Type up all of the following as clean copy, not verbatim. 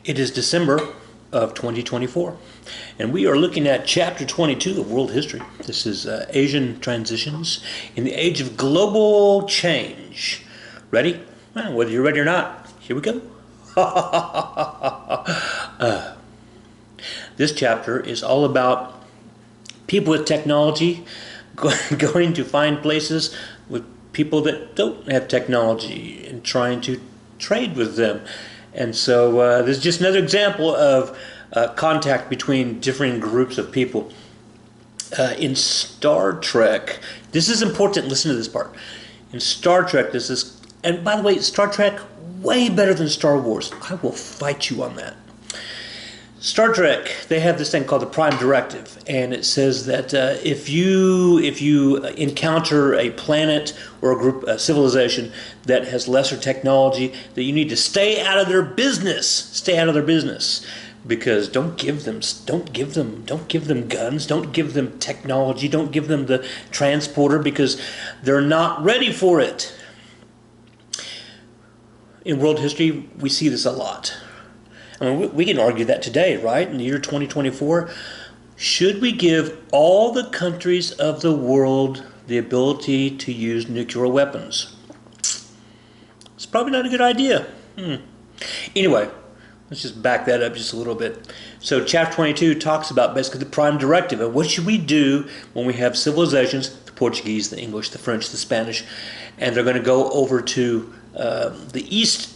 It is December of 2024, and we are looking at Chapter 22 of World History. This is Asian Transitions in the Age of Global Change. Ready? Well, whether you're ready or not, here we go. This chapter is all about people with technology going to find places with people that don't have technology and trying to trade with them. And so this is just another example of contact between different groups of people. In Star Trek, this is important, listen to this part. In Star Trek, this is, and by the way, Star Trek, way better than Star Wars. I will fight you on that. Star Trek, they have this thing called the Prime Directive, and it says that if you encounter a planet or a civilization that has lesser technology, that you need to stay out of their business. Stay out of their business, because don't give them guns, don't give them technology, don't give them the transporter, because they're not ready for it. In world history, we see this a lot. I mean, we can argue that today, right? In the year 2024, should we give all the countries of the world the ability to use nuclear weapons? It's probably not a good idea. Anyway, let's just back that up just a little bit. So chapter 22 talks about basically the Prime Directive, and what should we do when we have civilizations, the Portuguese, the English, the French, the Spanish, and they're going to go over to the East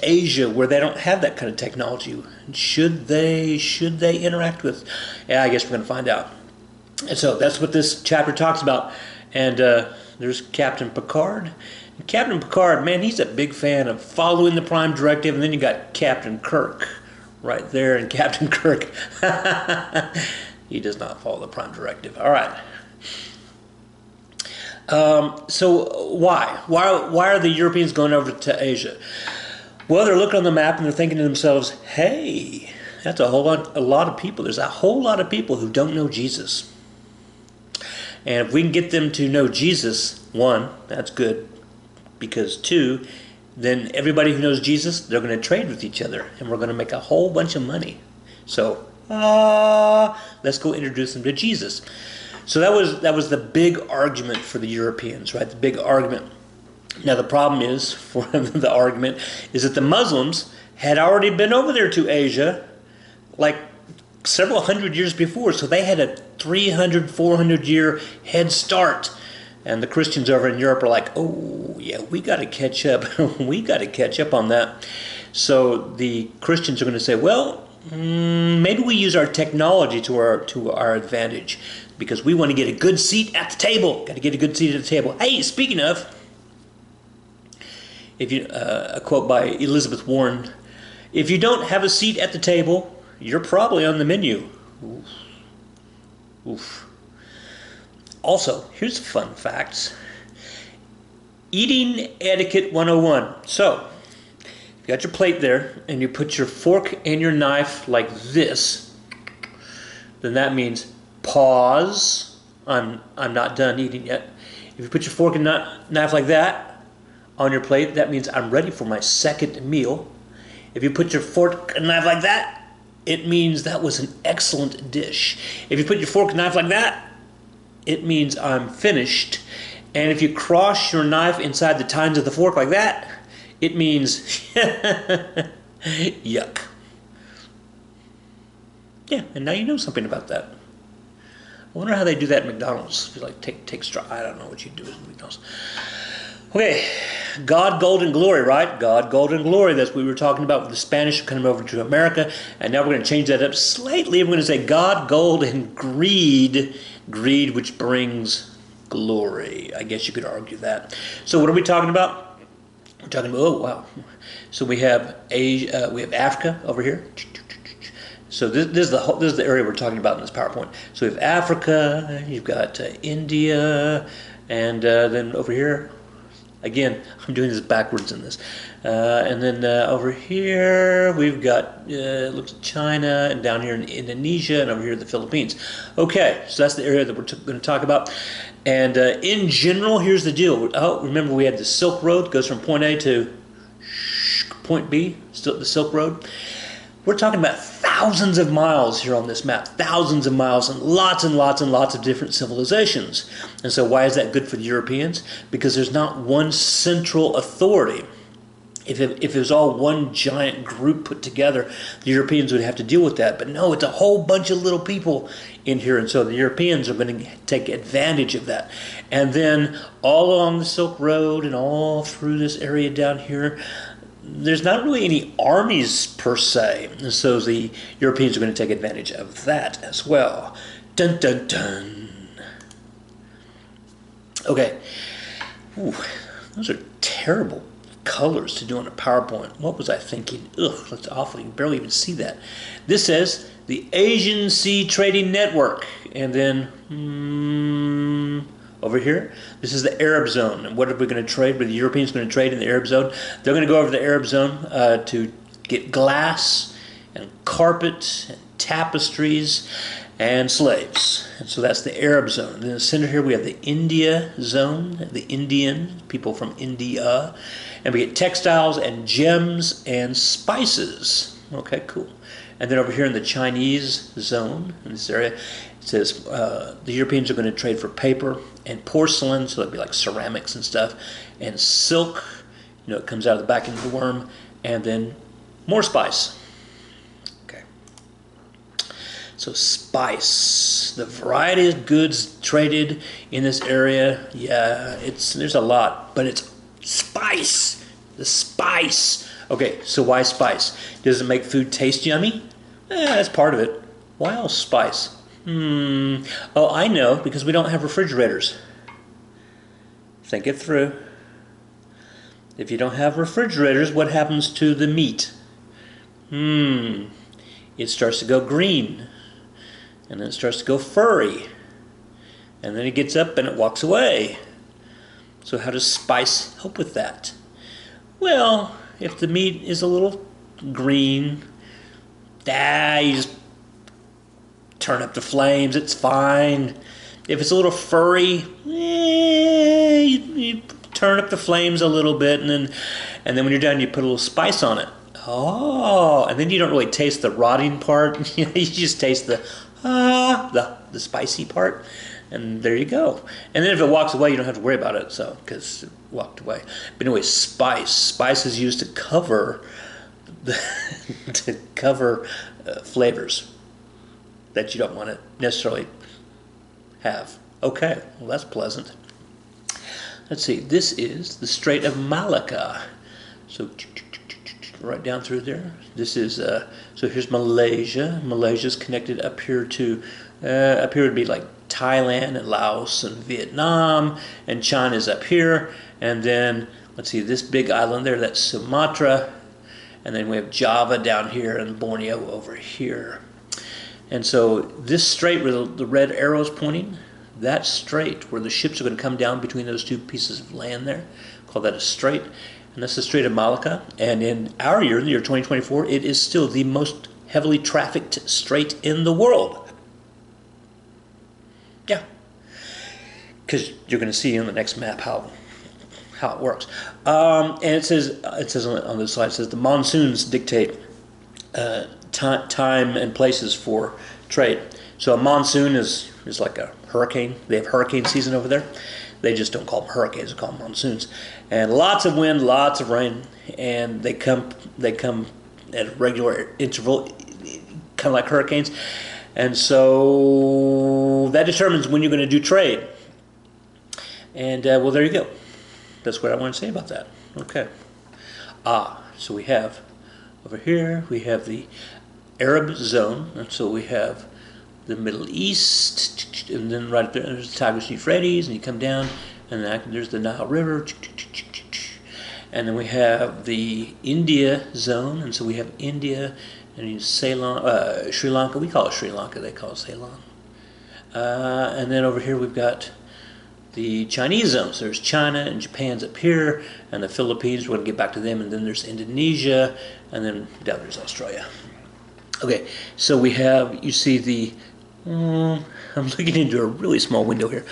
Asia, where they don't have that kind of technology. Should they interact with? Yeah, I guess we're going to find out. And so that's what this chapter talks about. And there's Captain Picard. And Captain Picard, man, he's a big fan of following the Prime Directive. And then you got Captain Kirk right there. And Captain Kirk, he does not follow the Prime Directive. All right. So why are the Europeans going over to Asia? Well, they're looking on the map and they're thinking to themselves, hey, that's a lot of people. There's a whole lot of people who don't know Jesus. And if we can get them to know Jesus, one, that's good. Because two, then everybody who knows Jesus, they're going to trade with each other. And we're going to make a whole bunch of money. So, let's go introduce them to Jesus. So that was the big argument for the Europeans, right? The big argument. Now the problem is, for the argument, is that the Muslims had already been over there to Asia like several hundred years before, so they had a 300, 400 year head start. And the Christians over in Europe are like, oh yeah, we got to catch up. We got to catch up on that. So the Christians are going to say, well, maybe we use our technology to our advantage, because we want to get a good seat at the table. Got to get a good seat at the table. Hey, speaking of, if you a quote by Elizabeth Warren, if you don't have a seat at the table, you're probably on the menu. Oof. Oof. Also, here's fun facts. Eating etiquette 101. So, you got your plate there, and you put your fork and your knife like this, then that means pause. I'm not done eating yet. If you put your fork and knife like that on your plate, that means I'm ready for my second meal. If you put your fork and knife like that, it means that was an excellent dish. If you put your fork and knife like that, it means I'm finished. And if you cross your knife inside the tines of the fork like that, it means yuck. Yeah, and now you know something about that. I wonder how they do that at McDonald's. If you like take straw, I don't know what you do at McDonald's. Okay, God, gold, and glory, right? God, gold, and glory. That's what we were talking about with the Spanish coming over to America. And now we're going to change that up slightly. We're going to say God, gold, and greed. Greed, which brings glory. I guess you could argue that. So what are we talking about? We're talking about, oh, wow. So we have Asia, we have Africa over here. So this is the area we're talking about in this PowerPoint. So we have Africa, you've got India, and then over here, again, I'm doing this backwards in this. And then over here, we've got looks like China, and down here in Indonesia, and over here the Philippines. Okay, so that's the area that we're going to talk about. And in general, here's the deal. Oh, remember we had the Silk Road, goes from point A to point B, still the Silk Road. We're talking about thousands of miles here on this map, thousands of miles, and lots and lots and lots of different civilizations. And so why is that good for the Europeans? Because there's not one central authority. If it was all one giant group put together, the Europeans would have to deal with that. But no, it's a whole bunch of little people in here, and so the Europeans are going to take advantage of that. And then all along the Silk Road and all through this area down here, there's not really any armies per se, and so the Europeans are going to take advantage of that as well. Dun dun dun. Okay. Ooh, those are terrible colors to do on a PowerPoint. What was I thinking? Ugh, that's awful. You can barely even see that. This says the Asian Sea Trading Network, and then over here, this is the Arab Zone. And what are we going to trade? Were the Europeans going to trade in the Arab Zone? They're going to go over to the Arab Zone to get glass and carpet and tapestries and slaves. And so that's the Arab Zone. And in the center here we have the India Zone, the Indian, people from India. And we get textiles and gems and spices. Okay, cool. And then over here in the Chinese Zone, in this area, it says the Europeans are going to trade for paper and porcelain, so that'd be like ceramics and stuff, and silk, it comes out of the back end of the worm, and then more spice. Okay. So spice, the variety of goods traded in this area, yeah, there's a lot, but it's spice, the spice. Okay, so why spice? Does it make food taste yummy? That's part of it. Why else spice? Oh, I know, because we don't have refrigerators. Think it through. If you don't have refrigerators, what happens to the meat? It starts to go green, and then it starts to go furry, and then it gets up and it walks away. So how does spice help with that? Well, if the meat is a little green, you just turn up the flames, it's fine. If it's a little furry, you turn up the flames a little bit, and then when you're done, you put a little spice on it. Oh, and then you don't really taste the rotting part. You just taste the spicy part, and there you go. And then if it walks away, you don't have to worry about it, so because it walked away. But anyway, spice is used to cover flavors that you don't want to necessarily have. Okay, well that's pleasant. Let's see, this is the Strait of Malacca. So right down through there. This is so here's Malaysia. Malaysia's connected up here to up here would be like Thailand and Laos and Vietnam, and China's up here. And then let's see, this big island there, that's Sumatra, and then we have Java down here and Borneo over here. And so this strait where the red arrow is pointing, that strait where the ships are going to come down between those two pieces of land there, call that a strait. And that's the Strait of Malacca. And in our year, the year 2024, it is still the most heavily trafficked strait in the world. Yeah. Because you're going to see on the next map how it works. And it says on the slide, it says the monsoons dictate time and places for trade. So a monsoon is like a hurricane. They have hurricane season over there. They just don't call them hurricanes; they call them monsoons. And lots of wind, lots of rain, and they come at a regular interval, kind of like hurricanes. And so that determines when you're going to do trade. And well, there you go. That's what I want to say about that. Okay. So we have over here we have the Arab zone, and so we have the Middle East, and then right there there's the Tigris and Euphrates, and you come down, and then there's the Nile River, and then we have the India zone, and so we have India, and Ceylon, Sri Lanka. We call it Sri Lanka, they call it Ceylon. And then over here we've got the Chinese zone. So there's China and Japan's up here, and the Philippines, we're going to get back to them, and then there's Indonesia, and then down there's Australia. Okay, so we have, you see the, I'm looking into a really small window here,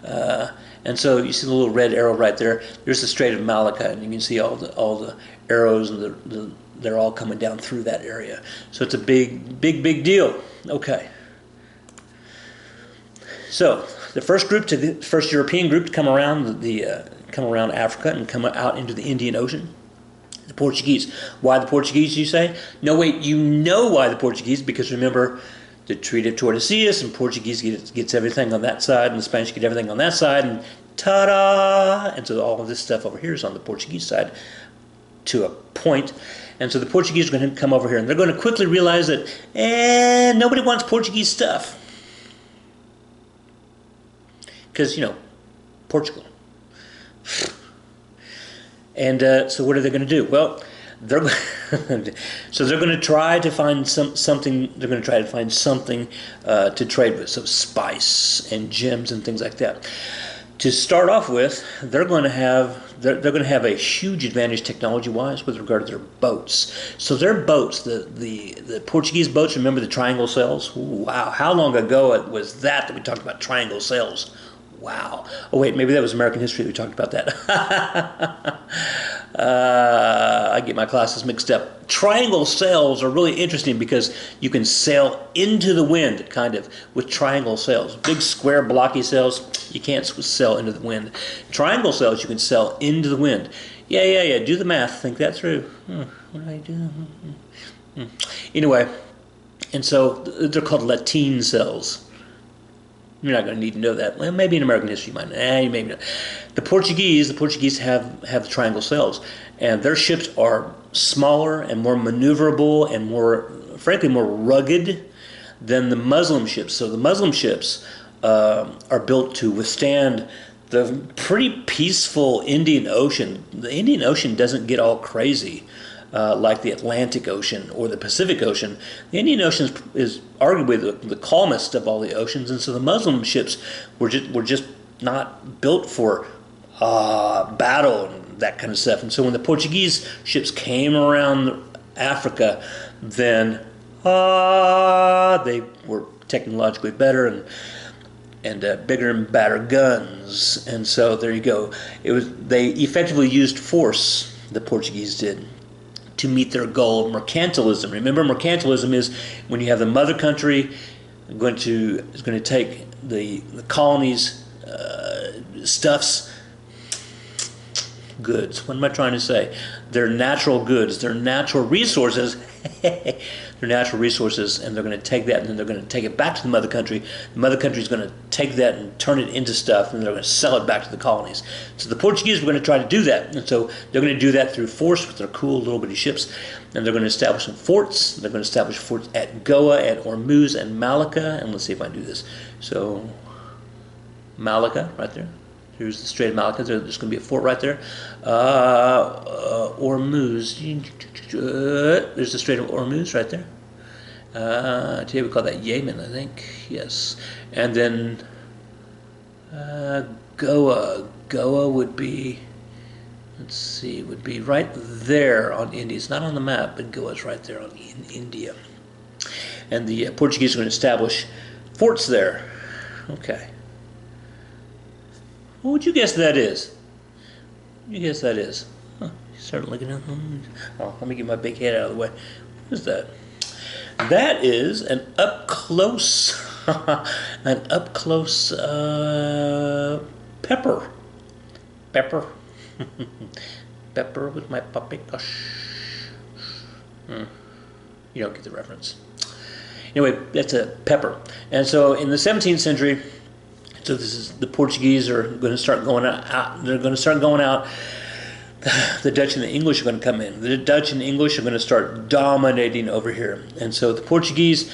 and so you see the little red arrow right there. There's the Strait of Malacca, and you can see all the arrows and they're all coming down through that area. So it's a big deal. Okay. So the first European group to come around come around Africa and come out into the Indian Ocean, the Portuguese. Why the Portuguese, you say? No, wait, you know why the Portuguese, because remember the Treaty of Tordesillas, and Portuguese gets everything on that side, and the Spanish get everything on that side, and ta-da! And so all of this stuff over here is on the Portuguese side to a point. And so the Portuguese are going to come over here, and they're going to quickly realize that nobody wants Portuguese stuff. Because, Portugal. And so what are they going to do? Well, they're going to try to find something. They're going to try to find something to trade with, so spice and gems and things like that. To start off with, they're going to have a huge advantage technology-wise with regard to their boats. So their boats, the Portuguese boats, remember the triangle sails? Wow, how long ago was that we talked about triangle sails? Wow. Oh, wait, maybe that was American history that we talked about that. I get my classes mixed up. Triangle sails are really interesting because you can sail into the wind, kind of, with triangle sails. Big, square, blocky sails, you can't sail into the wind. Triangle sails, you can sail into the wind. Yeah. Do the math. Think that through. What do I do? Anyway, and so they're called lateen sails. You're not going to need to know that. Well, maybe in American history you might. Maybe not. The Portuguese have the triangle sails, and their ships are smaller and more maneuverable and frankly, more rugged than the Muslim ships. So the Muslim ships are built to withstand the pretty peaceful Indian Ocean. The Indian Ocean doesn't get all crazy like the Atlantic Ocean or the Pacific Ocean. The Indian Ocean is arguably the calmest of all the oceans, and so the Muslim ships were just not built for battle and that kind of stuff. And so when the Portuguese ships came around Africa, then they were technologically better and bigger and badder guns. And so there you go. They effectively used force, the Portuguese did, to meet their goal of mercantilism. Remember, mercantilism is when you have the mother country is going to take the colonies' stuffs, goods. What am I trying to say? Their natural goods, their natural resources, and they're going to take that and then they're going to take it back to the mother country. The mother country is going to take that and turn it into stuff, and they're going to sell it back to the colonies. So the Portuguese were going to try to do that, and so they're going to do that through force with their cool little bitty ships, and they're going to establish some forts. They're going to establish forts at Goa, at Ormuz, and Malacca, and let's see if I can do this. So Malacca, right there. Here's the Strait of Malacca. There's going to be a fort right there. Ormuz. There's the Strait of Ormuz right there. Today we call that Yemen, I think. Yes. And then Goa. Goa would be, let's see, would be right there on India. It's not on the map, but Goa's right there in India. And the Portuguese are going to establish forts there. Okay. What would you guess that is? What do you guess that is? Huh, you start looking at them. Oh, let me get my big head out of the way. What is that? That is an up close, pepper. Pepper. Pepper with my puppy. You don't get the reference. Anyway, that's a pepper. And so in the 17th century, so this is the Portuguese are going to start going out. They're going to start going out. The Dutch and the English are going to come in. The Dutch and the English are going to start dominating over here. And so the Portuguese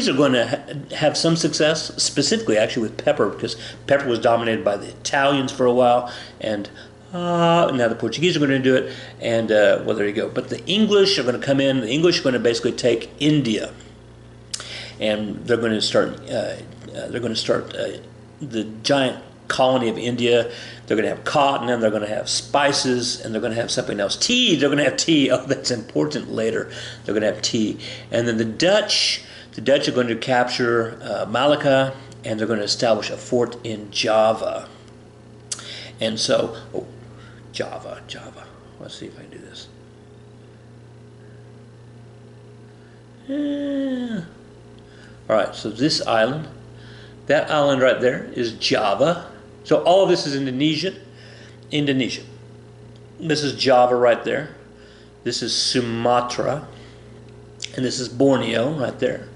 are going to have some success, specifically actually with pepper, because pepper was dominated by the Italians for a while, and now the Portuguese are going to do it. And well, there you go. But the English are going to come in. The English are going to basically take India, and they're going to start. The giant colony of India. They're going to have cotton, and they're going to have spices, and they're going to have something else. Tea. They're going to have tea. Oh, that's important later. They're going to have tea. And then the Dutch are going to capture Malacca, and they're going to establish a fort in Java. And so, Java. Let's see if I can do this. All right, so this island, that island right there is Java. So all of this is Indonesia. Indonesia. This is Java right there. This is Sumatra. And this is Borneo right there.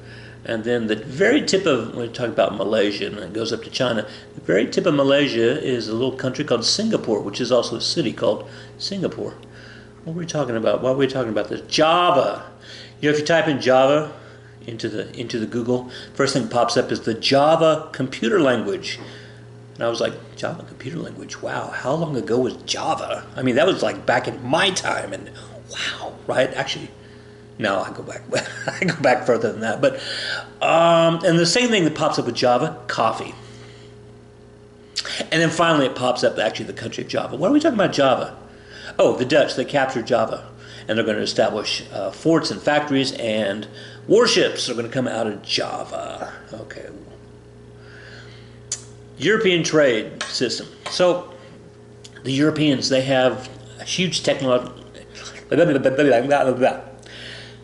And then the very tip of, when we talk about Malaysia and it goes up to China, the very tip of Malaysia is a little country called Singapore, which is also a city called Singapore. What were we talking about? Why were we talking about this? Java. You know, if you type in Java into the Google, first thing that pops up is the Java computer language. And I was like, Java computer language? Wow, how long ago was Java? I mean, that was like back in my time, and wow, right? Actually, no, I go back. I go back further than that. But and the same thing that pops up with Java, coffee. And then finally, it pops up actually the country of Java. What are we talking about, Java? Oh, the Dutch. They captured Java, and they're going to establish forts and factories, and warships are going to come out of Java. Okay. European trade system. So the Europeans, they have a huge technological. The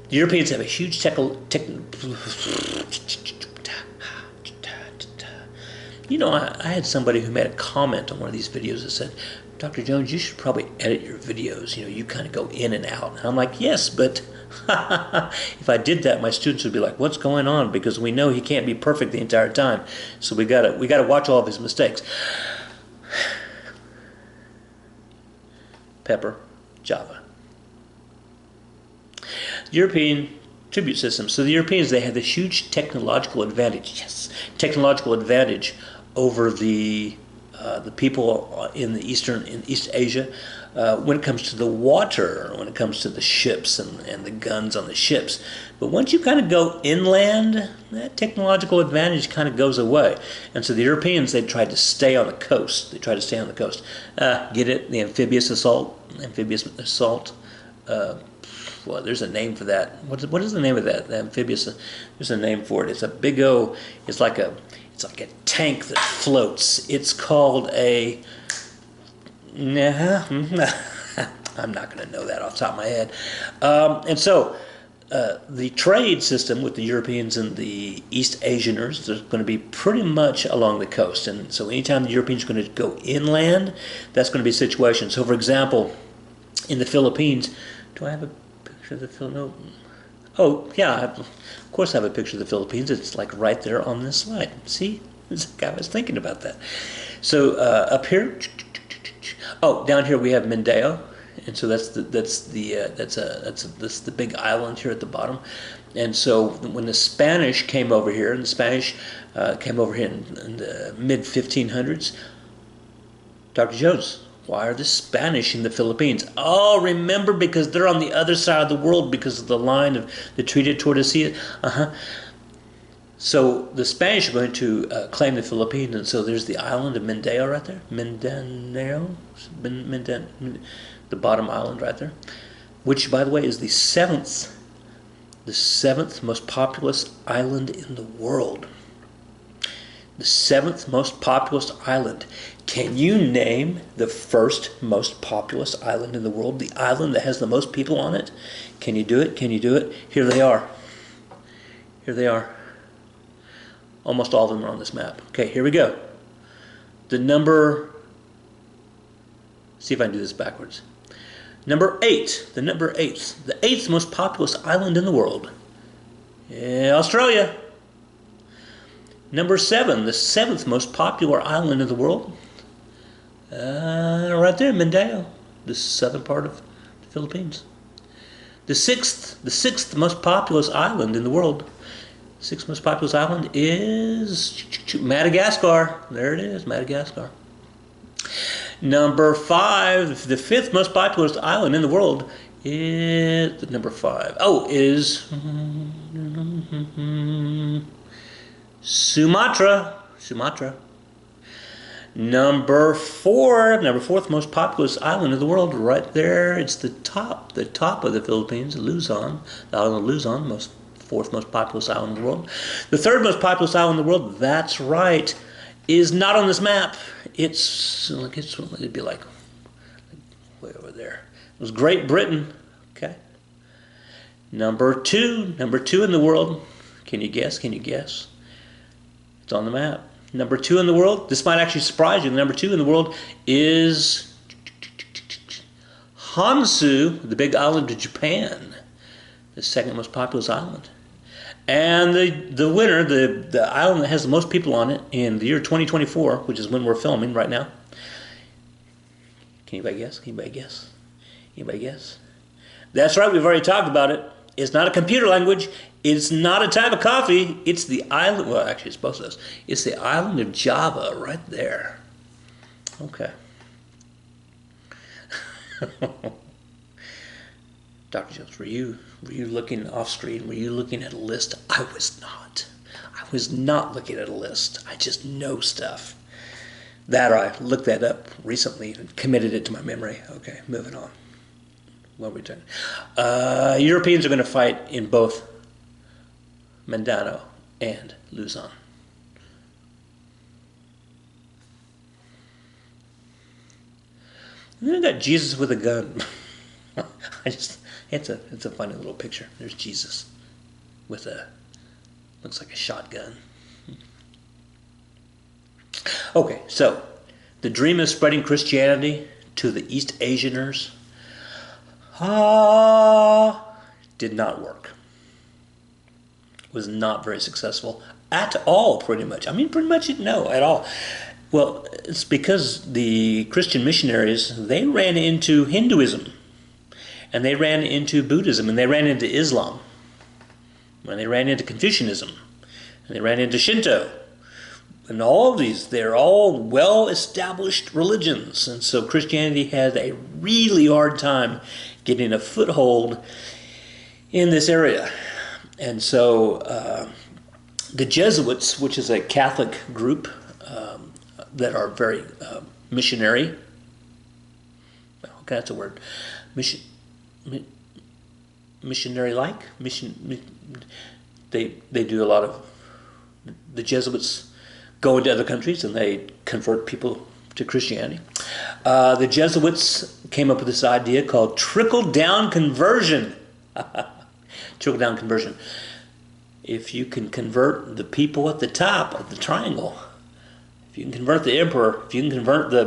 Europeans have a huge You know, I had somebody who made a comment on one of these videos that said, Dr. Jones, you should probably edit your videos. You know, you kind of go in and out. And I'm like, yes, but if I did that, my students would be like, what's going on? Because we know he can't be perfect the entire time. So we gotta watch all of his mistakes. Pepper, Java. European tribute system. So the Europeans, they had this huge technological advantage. Yes, technological advantage over the people in East Asia when it comes to the water, when it comes to the ships and the guns on the ships. But once you kind of go inland, that technological advantage kind of goes away. And so the Europeans, they tried to stay on the coast. Get it? The amphibious assault. Well, there's a name for that. What is the name of that? The amphibious. There's a name for it. It's a big O. It's like a tank that floats. It's called a. I'm not going to know that off the top of my head. And so the trade system with the Europeans and the East Asianers is going to be pretty much along the coast. And so anytime the Europeans are going to go inland, that's going to be a situation. So, for example, in the Philippines, do I have a picture of the Philippines? Oh, yeah, of course I have a picture of the Philippines. It's like right there on this slide. See? I was thinking about that. So up here, down here we have Mindanao, and so that's the big island here at the bottom. And so when the Spanish came over here, and the Spanish came over here in the mid 1500s, Dr. Jones, why are the Spanish in the Philippines? Oh, remember, because they're on the other side of the world because of the line of the Treaty of Tordesillas. So the Spanish are going to claim the Philippines, and so there's the island of Mindanao right there. Mindanao, the bottom island right there, which, by the way, is the seventh most populous island in the world. The seventh most populous island. Can you name the first most populous island in the world? The island that has the most people on it? Can you do it? Can you do it? Here they are. Here they are. Almost all of them are on this map. Okay, here we go. See if I can do this backwards. Number 8, the eighth most populous island in the world. Australia. Number 7, the 7th most popular island in the world. Right there, Mindanao, the southern part of the Philippines. The sixth most populous island in the world. Sixth most populous island is Madagascar. There it is, Madagascar. Number 5, the 5th most populous island in the world is number 5. Is Sumatra. Number 4th most populous island in the world, right there. It's the top of the Philippines, Luzon, the island of Luzon, fourth most populous island in the world. The 3rd most populous island in the world, that's right, is not on this map. It'd be like way over there. It was Great Britain. Okay. Number two in the world. Can you guess? Can you guess? It's on the map. Number 2 in the world. This might actually surprise you. Number 2 in the world is Honshu, the big island of Japan, the second most populous island. And the winner, the island that has the most people on it in the year 2024, which is when we're filming right now. Can anybody guess? Anybody guess? Anybody guess? That's right, we've already talked about it. It's not a computer language. It's not a type of coffee. It's the island, well, actually it's both of those. It's the island of Java right there. Okay. Dr. Jones, were you looking off screen? Were you looking at a list? I was not. I was not looking at a list. I just know stuff. That, or I looked that up recently and committed it to my memory. Okay, moving on. What are we doing? Europeans are going to fight in both Mindanao and Luzon. And then I got Jesus with a gun. It's a funny little picture. There's Jesus with looks like a shotgun. Okay, so the dream of spreading Christianity to the East Asianers did not work. Was not very successful at all, pretty much. I mean, pretty much no, at all. Well, it's because the Christian missionaries, they ran into Hinduism, and they ran into Buddhism, and they ran into Islam, and they ran into Confucianism, and they ran into Shinto. And all of these, they're all well-established religions. And so Christianity had a really hard time getting a foothold in this area. And so the Jesuits, which is a Catholic group that are very missionary, okay, that's a word, missionary-like? They do a lot of, the Jesuits go into other countries and they convert people to Christianity. The Jesuits came up with this idea called trickle-down conversion. Trickle-down conversion. If you can convert the people at the top of the triangle, if you can convert the emperor, if you can convert the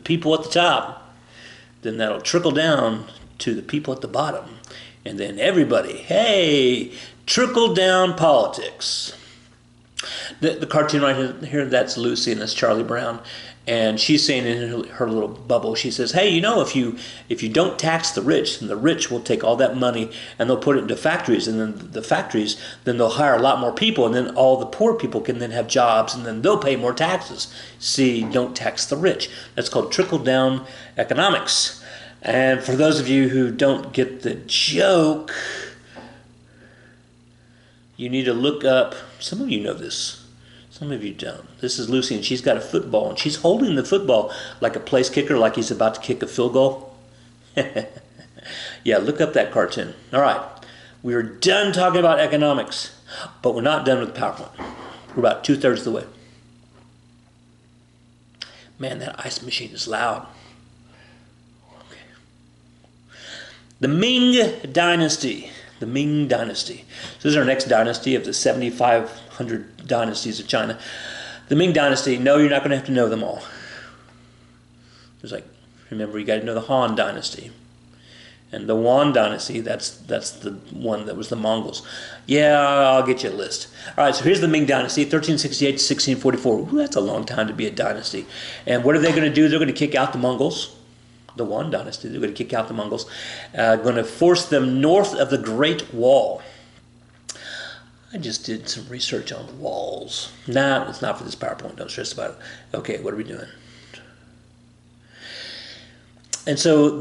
people at the top, then that'll trickle down to the people at the bottom. And then everybody, hey, trickle-down politics. The cartoon right here, that's Lucy and that's Charlie Brown. And she's saying in her little bubble, she says, hey, if you don't tax the rich, then the rich will take all that money and they'll put it into factories. And then the factories, then they'll hire a lot more people. And then all the poor people can then have jobs and then they'll pay more taxes. See, don't tax the rich. That's called trickle-down economics. And for those of you who don't get the joke, you need to look up, some of you know this, some of you don't. This is Lucy, and she's got a football, and she's holding the football like a place kicker, like he's about to kick a field goal. Yeah, look up that cartoon. All right, we're done talking about economics, but we're not done with PowerPoint. We're about 2/3 of the way. Man, that ice machine is loud. Okay. The Ming Dynasty. The Ming Dynasty. So this is our next dynasty of the 7,500 dynasties of China. The Ming Dynasty, no, you're not going to have to know them all. There's remember, you got to know the Han Dynasty. And the Yuan Dynasty, that's the one that was the Mongols. Yeah, I'll get you a list. All right, so here's the Ming Dynasty, 1368 to 1644. Ooh, that's a long time to be a dynasty. And what are they going to do? They're going to kick out the Mongols. The Yuan Dynasty, they're going to kick out the Mongols, going to force them north of the Great Wall. I just did some research on walls. Nah, it's not for this PowerPoint, don't stress about it. Okay, what are we doing? And so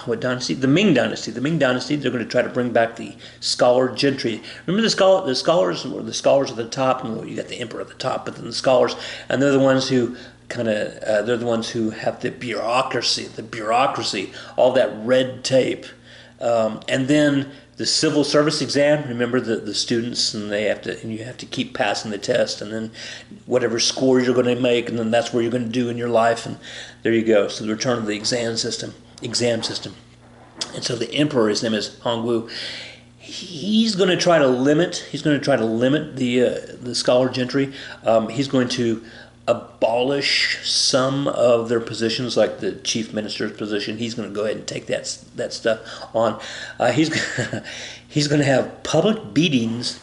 what dynasty? The Ming Dynasty. The Ming Dynasty, they're going to try to bring back the scholar gentry. Remember the scholars at the top, and you got the emperor at the top, but then the scholars, and they're the ones who they're the ones who have the bureaucracy, all that red tape. And then the civil service exam, remember the students, and you have to keep passing the test, and then whatever score you're going to make, and then that's what you're going to do in your life, and there you go. So the return of the exam system. And so the emperor, his name is Hongwu, he's going to try to limit. He's going to try to limit the scholar gentry. He's going to abolish some of their positions, like the chief minister's position. He's going to go ahead and take that stuff on. He's he's going to have public beatings.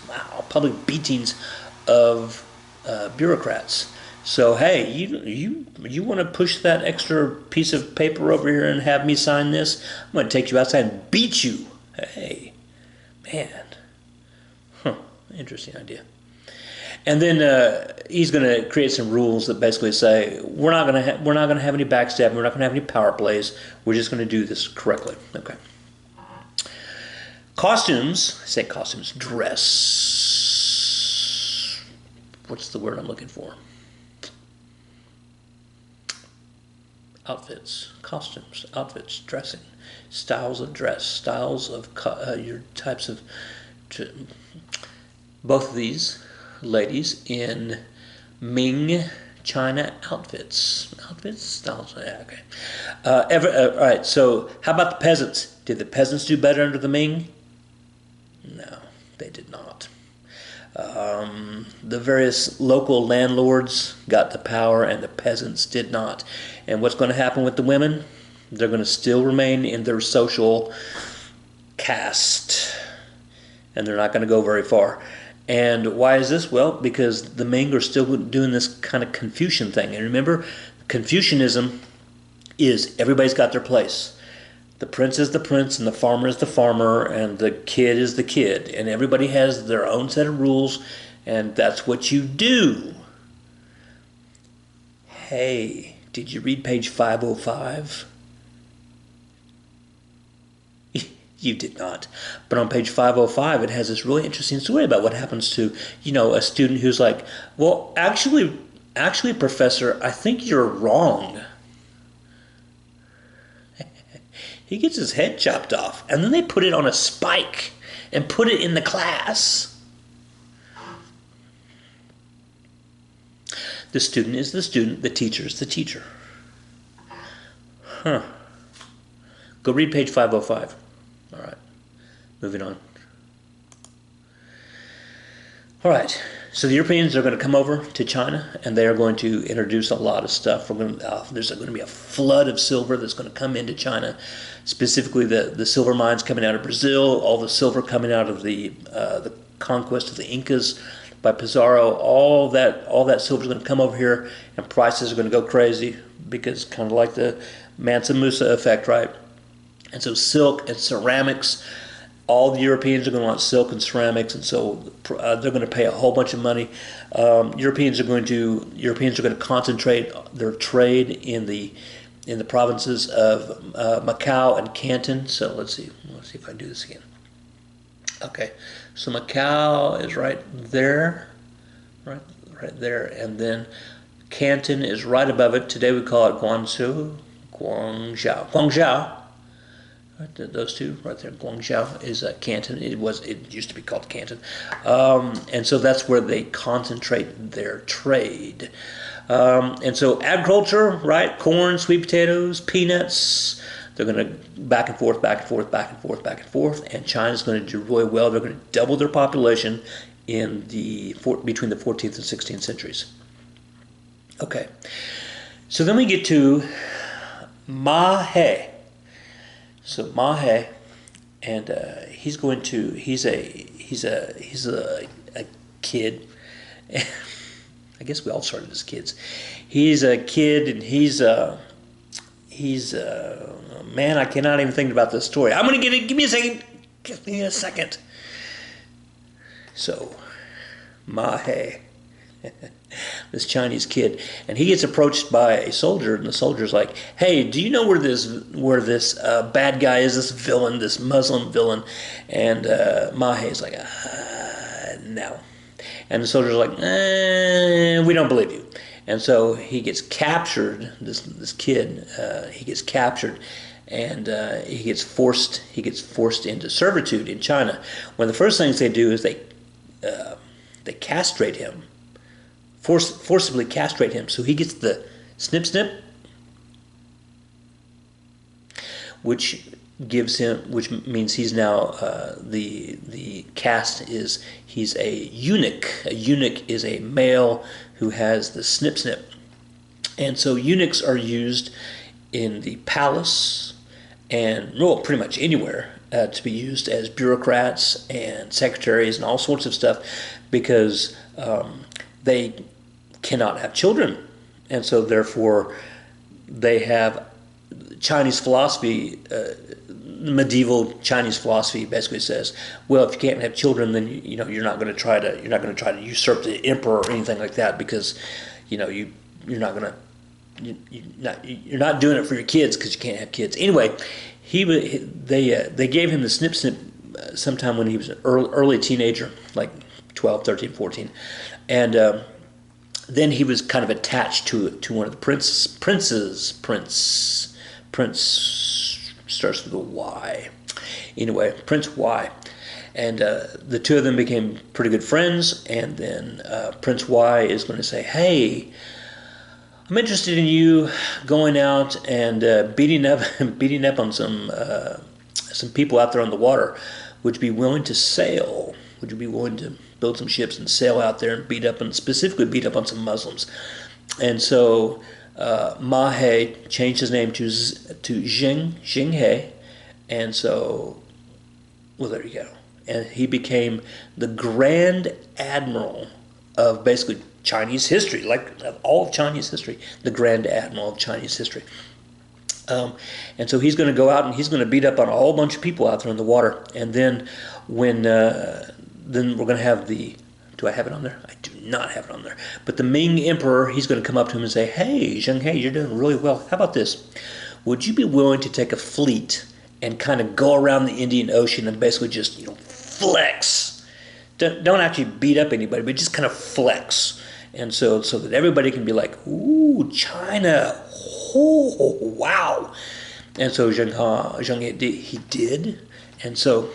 Wow, public beatings of bureaucrats. So hey, you want to push that extra piece of paper over here and have me sign this? I'm going to take you outside and beat you. Hey, man, interesting idea. And then he's going to create some rules that basically say we're not going to have any backstabbing, we're not going to have any power plays. We're just going to do this correctly. Okay. Costumes. I say costumes. Dress. What's the word I'm looking for? Outfits, costumes, outfits, dressing, styles of dress, styles of your types of. Both of these ladies in Ming China outfits, styles. Yeah, okay. All right. So, how about the peasants? Did the peasants do better under the Ming? No, they did not. The various local landlords got the power and the peasants did not. And what's going to happen with the women? They're going to still remain in their social caste. And they're not going to go very far. And why is this? Well, because the Ming are still doing this kind of Confucian thing. And remember, Confucianism is everybody's got their place. The prince is the prince, and the farmer is the farmer, and the kid is the kid. And everybody has their own set of rules, and that's what you do. Hey, did you read page 505? You did not. But on page 505, it has this really interesting story about what happens to, a student who's like, well, actually, professor, I think you're wrong. He gets his head chopped off, and then they put it on a spike and put it in the class. The student is the student, the teacher is the teacher. Go read page 505. All right, moving on. All right, so the Europeans are going to come over to China, and they are going to introduce a lot of stuff. There's going to be a flood of silver that's going to come into China, specifically the silver mines coming out of Brazil, all the silver coming out of the conquest of the Incas by Pizarro. All that silver is going to come over here, and prices are going to go crazy because kind of like the Mansa Musa effect, right? And so silk and ceramics. All the Europeans are going to want silk and ceramics, and so they're going to pay a whole bunch of money. Europeans are going to concentrate their trade in the provinces of Macau and Canton. So let's see if I can do this again. Okay, so Macau is right there, and then Canton is right above it. Today we call it Guangzhou. Right, those two right there. Guangzhou is Canton. It used to be called Canton, and so that's where they concentrate their trade. And so agriculture, right? Corn, sweet potatoes, peanuts. They're going to back and forth, and China's going to do really well. They're going to double their population between the 14th and 16th centuries. Okay, so then we get to Ma He. So Ma He, and he's a kid. I guess we all started as kids. He's a kid, and he's man. I cannot even think about this story. I'm gonna get it. Give me a second. Give me a second. So Ma He. This Chinese kid, and he gets approached by a soldier, and the soldier's like, "Hey, do you know where this bad guy is? This villain, this Muslim villain?" And Ma He's like, "No." And the soldier's like, "We don't believe you." And so he gets captured. This kid, he gets captured, and he gets forced into servitude in China. One of the first things they do is they castrate him. Forcibly castrate him, so he gets the snip snip, which gives him, which means he's now the caste is he's a eunuch. A eunuch is a male who has the snip snip, and so eunuchs are used in the palace and well, pretty much anywhere to be used as bureaucrats and secretaries and all sorts of stuff because they cannot have children, and so therefore they have Chinese philosophy. Medieval Chinese philosophy basically says, well, if you can't have children, then you're not going to try to usurp the emperor or anything like that because you're not doing it for your kids because you can't have kids. Anyway, they gave him the snip snip sometime when he was an early teenager, like 12, 13, 14, and then he was kind of attached to one of the princes. Prince starts with a Y. Anyway, Prince Y. And the two of them became pretty good friends, and then Prince Y is going to say, hey, I'm interested in you going out and beating up on some people out there on the water. Would you be willing to sail? Would you be willing to build some ships and sail out there and specifically beat up on some Muslims? And so Ma He changed his name to Xing He, and so, well, there you go. And he became the Grand Admiral of basically Chinese history, like all of Chinese history, the Grand Admiral of Chinese history. And so he's going to go out and he's going to beat up on a whole bunch of people out there in the water. And then then we're going to have do I have it on there? I do not have it on there. But the Ming Emperor, he's going to come up to him and say, hey, Zheng He, you're doing really well. How about this? Would you be willing to take a fleet and kind of go around the Indian Ocean and basically just, flex? Don't actually beat up anybody, but just kind of flex. And so that everybody can be like, ooh, China, oh, wow. And so Zheng He did. And so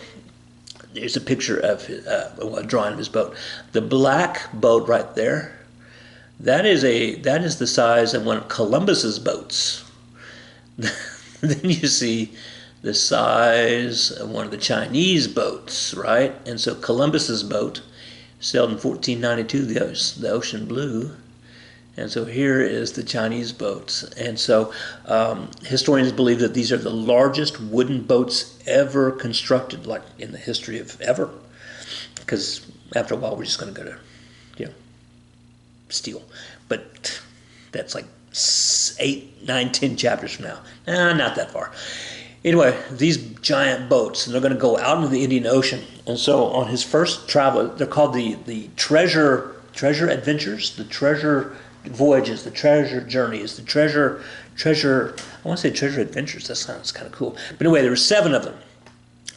there's a picture of a drawing of his boat. The black boat right there, that is the size of one of Columbus's boats. Then you see the size of one of the Chinese boats, right? And so Columbus's boat sailed in 1492, the ocean blue. And so here is the Chinese boats. And so historians believe that these are the largest wooden boats ever constructed, like in the history of ever. Because after a while, we're just going to go to, steel. But that's like 8, 9, 10 chapters from now. Not that far. Anyway, these giant boats, and they're going to go out into the Indian Ocean. And so on his first travel, they're called the treasure adventures, the treasure voyages, the treasure journeys, the treasure, I want to say treasure adventures. That sounds kind of cool. But anyway, there were 7 of them.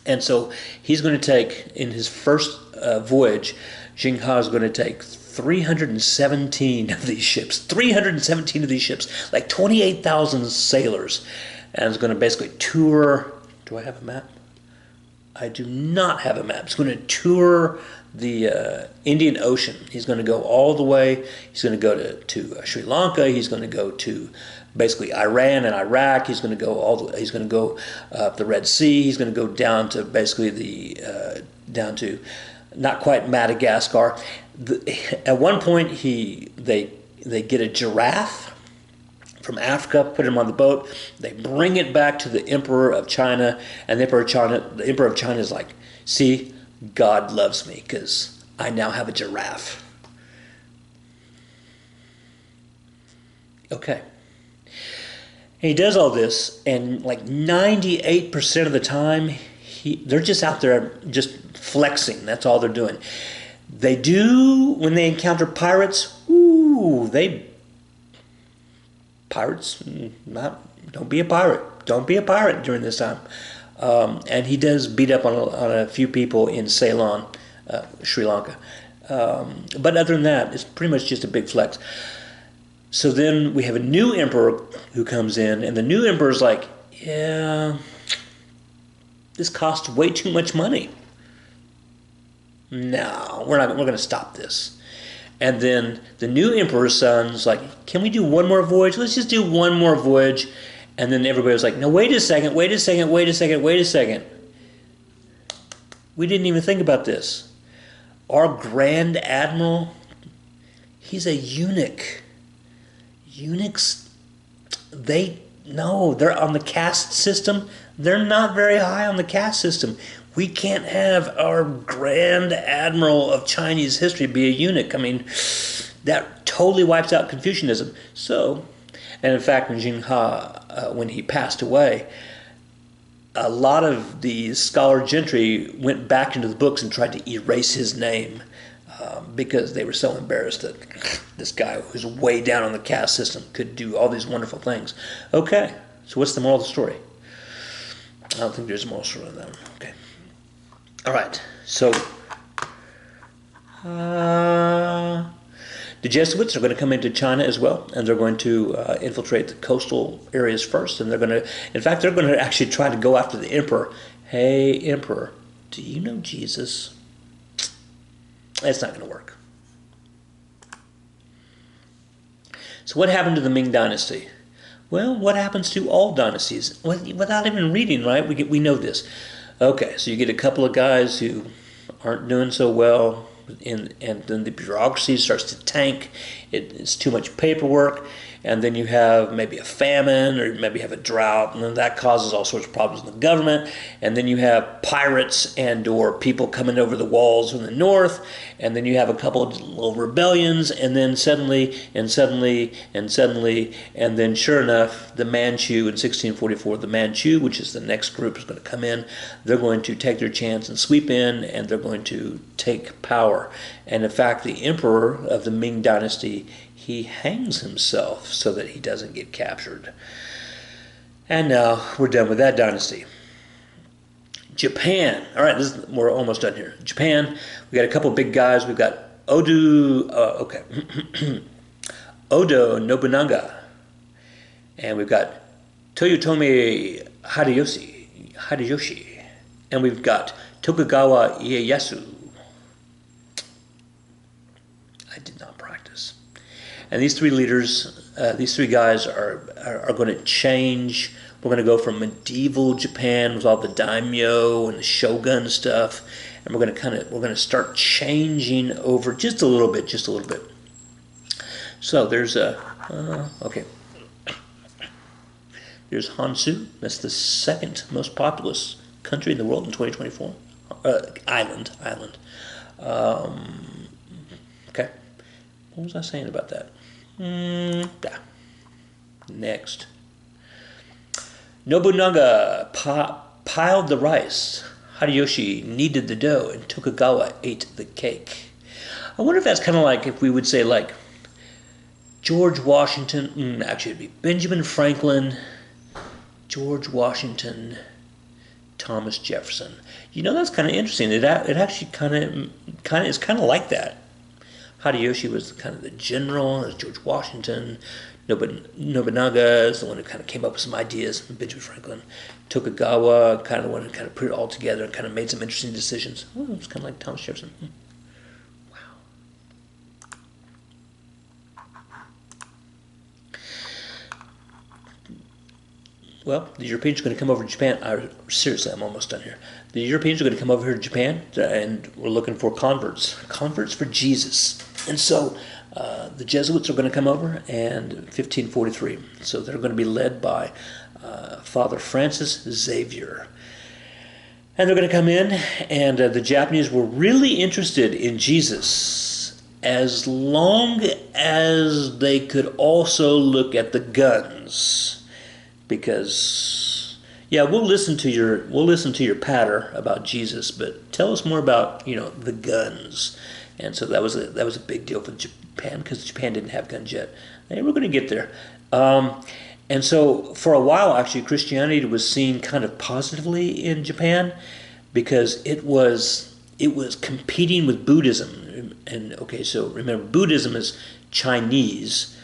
And so he's going to take, in his first voyage, Zheng He is going to take 317 of these ships. 317 of these ships, like 28,000 sailors. And is going to basically tour, do I have a map? I do not have a map. It's going to tour the Indian Ocean. He's going to go all the way. He's going to go to Sri Lanka. He's going to go to basically Iran and Iraq. He's going to go he's going to go up the Red Sea. He's going to go down to basically down to not quite Madagascar. At one point, they get a giraffe from Africa, put him on the boat. They bring it back to the Emperor of China, and the Emperor of China is like, see, God loves me because I now have a giraffe. Okay. And he does all this, and like 98% of the time, they're just out there just flexing. That's all they're doing. They do, when they encounter pirates, pirates, don't be a pirate. Don't be a pirate during this time. And he does beat up on a few people in Ceylon, Sri Lanka. But other than that, it's pretty much just a big flex. So then we have a new emperor who comes in, and the new emperor's like, yeah, this costs way too much money. No, we're going to stop this. And then the new emperor's son's like, can we do one more voyage? Let's just do one more voyage. And then everybody was like, no, wait a second, wait a second, wait a second, wait a second. We didn't even think about this. Our Grand Admiral, he's a eunuch. Eunuchs, they're on the caste system. They're not very high on the caste system. We can't have our Grand Admiral of Chinese history be a eunuch. I mean, that totally wipes out Confucianism. So, and in fact, when Jing Ha, when he passed away, a lot of the scholar gentry went back into the books and tried to erase his name because they were so embarrassed that this guy who's way down on the caste system could do all these wonderful things. Okay, so what's the moral of the story? I don't think there's a moral story on that one. Okay. All right, so the Jesuits are going to come into China as well, and they're going to infiltrate the coastal areas first, and they're going to actually try to go after the emperor. Hey, emperor, do you know Jesus? It's not going to work. So what happened to the Ming Dynasty? Well, what happens to all dynasties? Without even reading, right? We know this. Okay, so you get a couple of guys who aren't doing so well, and then the bureaucracy starts to tank. It's too much paperwork, and then you have maybe a famine, or maybe you have a drought, and then that causes all sorts of problems in the government. And then you have pirates or people coming over the walls from the north, and then you have a couple of little rebellions, and then suddenly, and then sure enough, the Manchu in 1644, the Manchu, which is the next group is going to come in, they're going to take their chance and sweep in, and they're going to take power. And in fact, the emperor of the Ming Dynasty, he hangs himself so that he doesn't get captured. And now we're done with that dynasty. Japan. All right, we're almost done here. Japan, we got a couple big guys. We've got Odo Nobunaga. And we've got Toyotomi Hideyoshi. And we've got Tokugawa Ieyasu. I did not practice. And these three leaders, these three guys are going to change. We're going to go from medieval Japan with all the daimyo and the shogun stuff, and we're going to start changing over just a little bit. So there's okay. There's Honshu. That's the second most populous country in the world in 2024. Island. Okay. What was I saying about that? Next. Nobunaga piled the rice. Hideyoshi kneaded the dough, and Tokugawa ate the cake. I wonder if that's kind of like if we would say like George Washington, actually it'd be Benjamin Franklin, George Washington, Thomas Jefferson. You know, that's kind of interesting. It actually kind of is kind of like that. Hideyoshi was kind of the general, as George Washington. Nobunaga is the one who kind of came up with some ideas. Benjamin Franklin. Tokugawa, kind of the one who kind of put it all together and kind of made some interesting decisions. Oh, it's kind of like Thomas Jefferson. Wow. Well, the Europeans are going to come over to Japan. Seriously, I'm almost done here. The Europeans are going to come over here to Japan, and we're looking for converts for Jesus. And so the Jesuits are going to come over in 1543. So they're going to be led by Father Francis Xavier. And they're going to come in, and the Japanese were really interested in Jesus as long as they could also look at the guns. Because, yeah, we'll listen to your patter about Jesus, but tell us more about, the guns. And so that was a big deal for Japan, because Japan didn't have guns yet. They were going to get there. And so for a while, actually, Christianity was seen kind of positively in Japan, because it was competing with Buddhism. And okay, so remember, Buddhism is Chinese,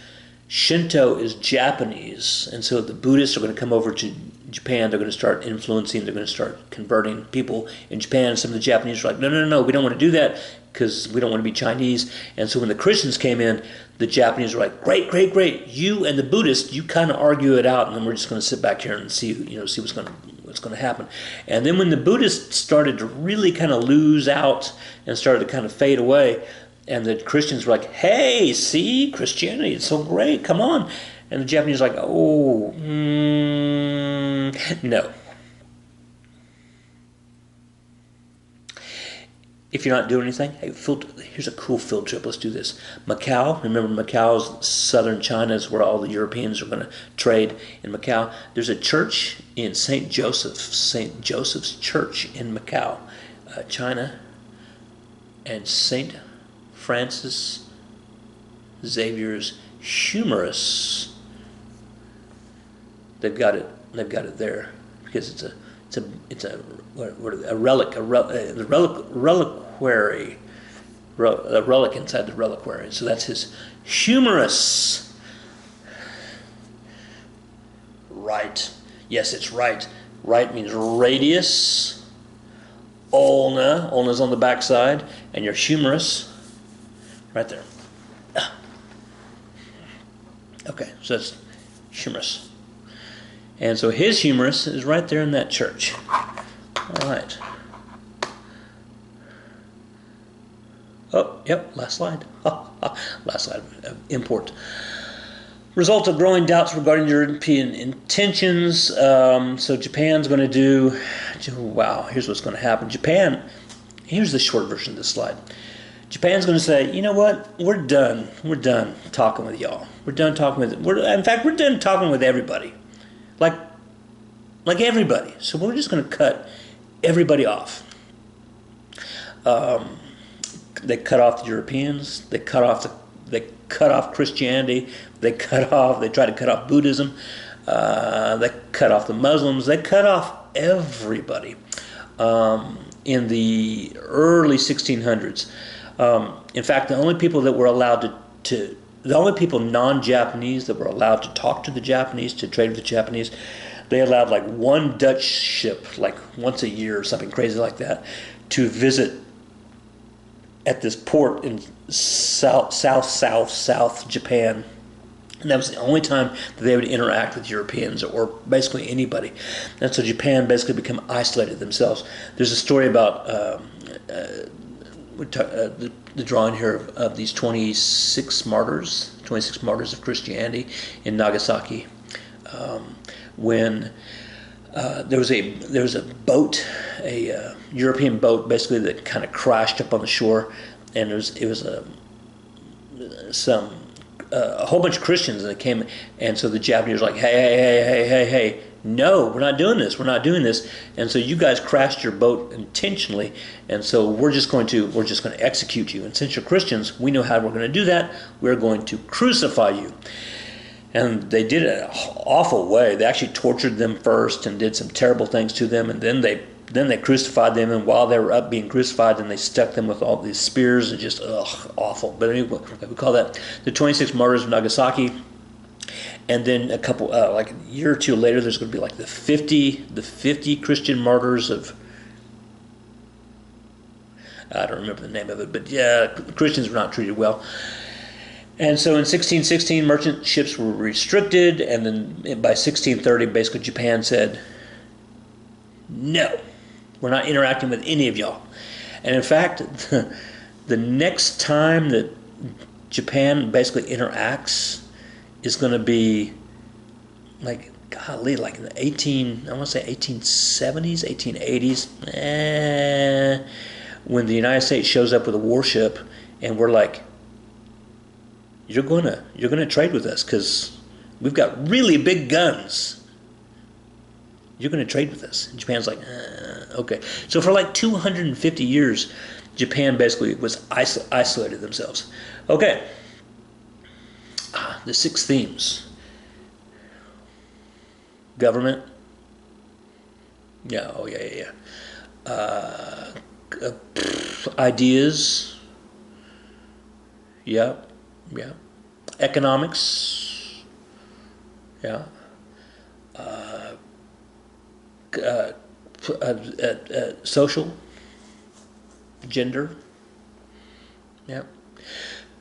Shinto is Japanese, and so the Buddhists are going to come over to Japan, they're going to start influencing, they're going to start converting people in Japan. Some of the Japanese are like, no, no, no, we don't want to do that because we don't want to be Chinese. And so when the Christians came in, the Japanese were like, great, great, great. You and the Buddhists, you kind of argue it out, and then we're just going to sit back here and see what's going to happen. And then when the Buddhists started to really kind of lose out and started to kind of fade away, and the Christians were like, hey, see, Christianity, it's so great, come on. And the Japanese are like, oh, no. If you're not doing anything, hey, here's a cool field trip. Let's do this. Macau, remember Macau's southern China is where all the Europeans are going to trade in Macau. There's a church in St. Joseph's Church in Macau, China, and St. Francis Xavier's Humorous. They've got it there because it's a relic, reliquary, a relic inside the reliquary. So that's his Humorous. Right. Yes, it's right. Right means radius. Ulna's on the back side, and your Humorous right there. Okay, so that's Humorous. And so his Humorous is right there in that church. All right. Oh, yep, last slide. Last slide. Import. Result of growing doubts regarding European intentions. So Japan's going to do, wow, here's what's going to happen. Japan, here's the short version of this slide. Japan's going to say, you know what, we're done talking with y'all. We're done talking with everybody. Like everybody. So we're just going to cut everybody off. They cut off the Europeans. They cut off Christianity. They tried to cut off Buddhism. They cut off the Muslims. They cut off everybody in the early 1600s. In fact, the only people that were allowed the only people non-Japanese that were allowed to talk to the Japanese, to trade with the Japanese, they allowed like one Dutch ship, like once a year or something crazy like that, to visit at this port in south Japan. And that was the only time that they would interact with Europeans or basically anybody. And so Japan basically became isolated themselves. There's a story about the drawing here of these 26 martyrs of Christianity in Nagasaki, when there was a boat, a European boat, basically that kind of crashed up on the shore, and it was a whole bunch of Christians, and they came, and so the Japanese were like, hey, no, we're not doing this, and so you guys crashed your boat intentionally, and so we're just going to execute you, and since you're Christians, we know how we're going to do that. We're going to crucify you. And they did it in an awful way. They actually tortured them first and did some terrible things to them, and then they crucified them, and while they were up being crucified, then they stuck them with all these spears, and just awful. But anyway, we call that the 26 martyrs of Nagasaki. And then a couple, like a year or two later, there's going to be like the 50 Christian martyrs of, I don't remember the name of it, but yeah, Christians were not treated well. And so in 1616, merchant ships were restricted, and then by 1630, basically Japan said, no, we're not interacting with any of y'all. And in fact, the next time that Japan basically interacts is going to be like in the 1870s, 1880s, when the United States shows up with a warship, and we're like, you're gonna trade with us because we've got really big guns. You're gonna trade with us. And Japan's like, okay. So for like 250 years, Japan basically was isolated themselves. Okay. The 6 themes. Government. Yeah. Oh yeah. Ideas. Yeah. Economics. Yeah. social, gender. Yep.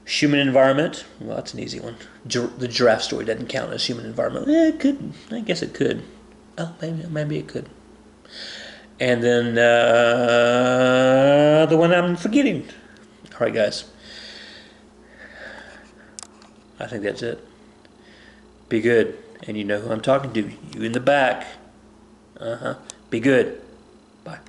Human environment. Well, that's an easy one. The giraffe story doesn't count as human environment. It could. I guess it could. Oh, maybe it could. And then the one I'm forgetting. All right, guys. I think that's it. Be good. And you know who I'm talking to. You in the back. Be good. Bye.